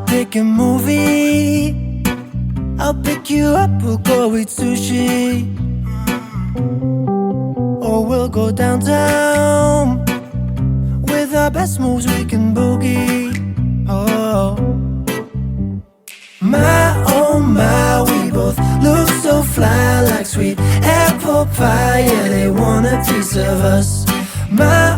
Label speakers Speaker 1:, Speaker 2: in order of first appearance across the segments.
Speaker 1: Pick a movie, I'll pick you up, we'll go eat sushi. Or we'll go downtown, with our best moves we can boogie. Oh my, we both look so fly, like sweet apple pie. Yeah, they want a piece of us. My,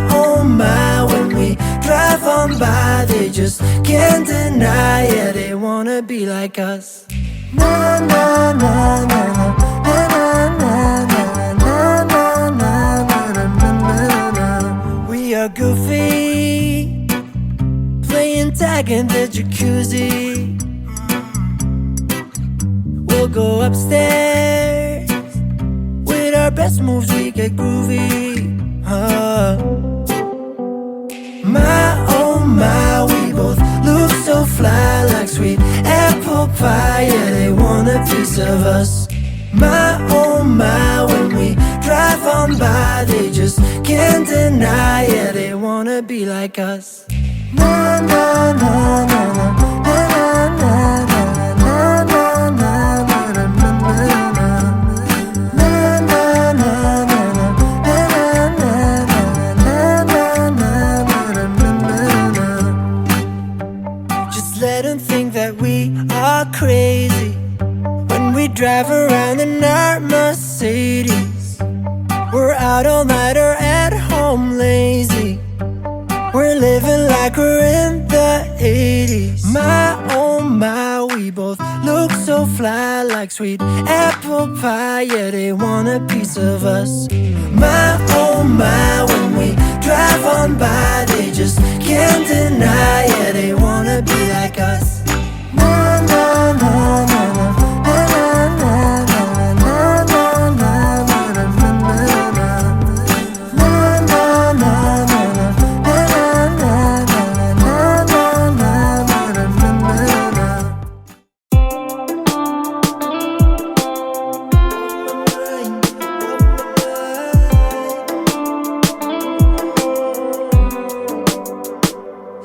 Speaker 1: when we drive on by, they just can't deny. Yeah, they wanna be like us. Na na na na na na na na na na na na. We are goofy, playing tag in the jacuzzi. We'll go upstairs, with our best moves we get groovy. My, we both look so fly, like sweet apple pie. Yeah, they want a piece of us. My, when we drive on by, they just can't deny. Yeah, they wanna be like us. Na na na na na na na na na na. Let them think that we are crazy when we drive around in our Mercedes. We're out all night or at home lazy. We're living like we're in the 80s. My, we both look so fly, like sweet apple pie. Yeah, they want a piece of us. My, when we drive on by, they just can't deny. Yeah, they wanna be like us. Na na na na na na na na na na na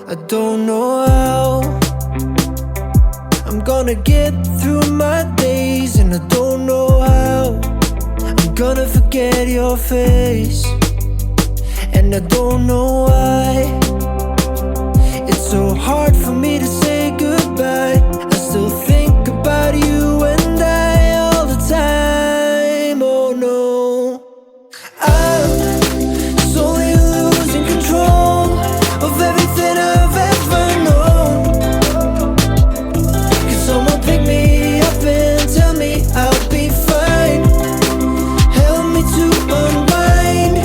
Speaker 1: I don't know how I'm gonna get through my days, and I don't know how I'm gonna forget your face. And I don't know why it's so hard for me to say goodbye. I still think about you and I all the time. Oh no, I'm slowly losing control of everything I've ever known. Can someone pick me up and tell me I'll be fine? Help me to unwind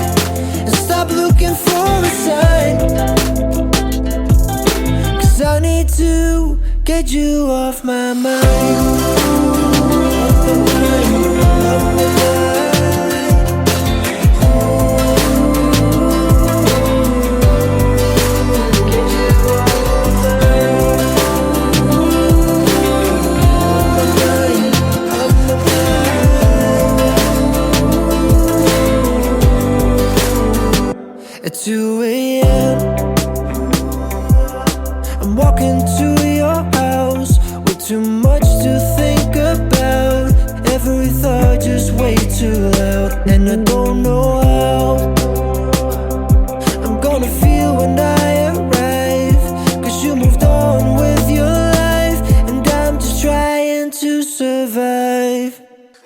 Speaker 1: and stop looking for a sign. 'Cause I need to get you off my mind. At 2 a.m. I'm walking to your house with too much to think about. Every thought just way too loud, and I don't know how I'm gonna feel when I arrive. 'Cause you moved on with your life, and I'm just trying to survive.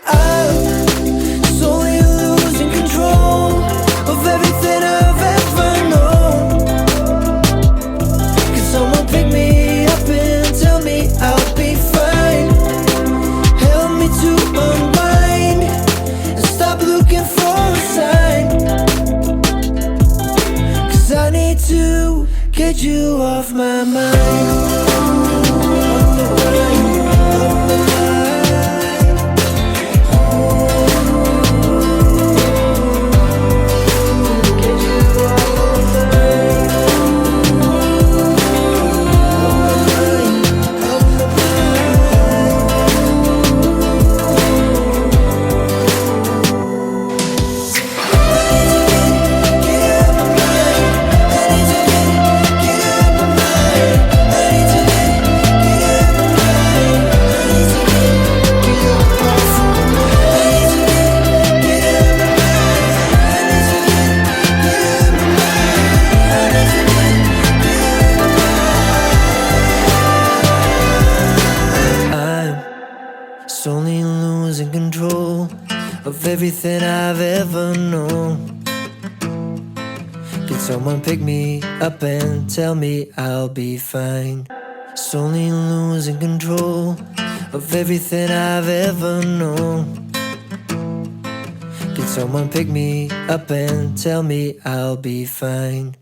Speaker 1: I'm slowly losing control of everything I've ever known. Can someone pick me up and tell me I'll be fine? Help me to unwind and stop looking for a sign. 'Cause I need to get you off my mind. losing control of everything I've ever known. Can someone pick me up and tell me I'll be fine? Slowly losing control of everything I've ever known. Can someone pick me up and tell me I'll be fine?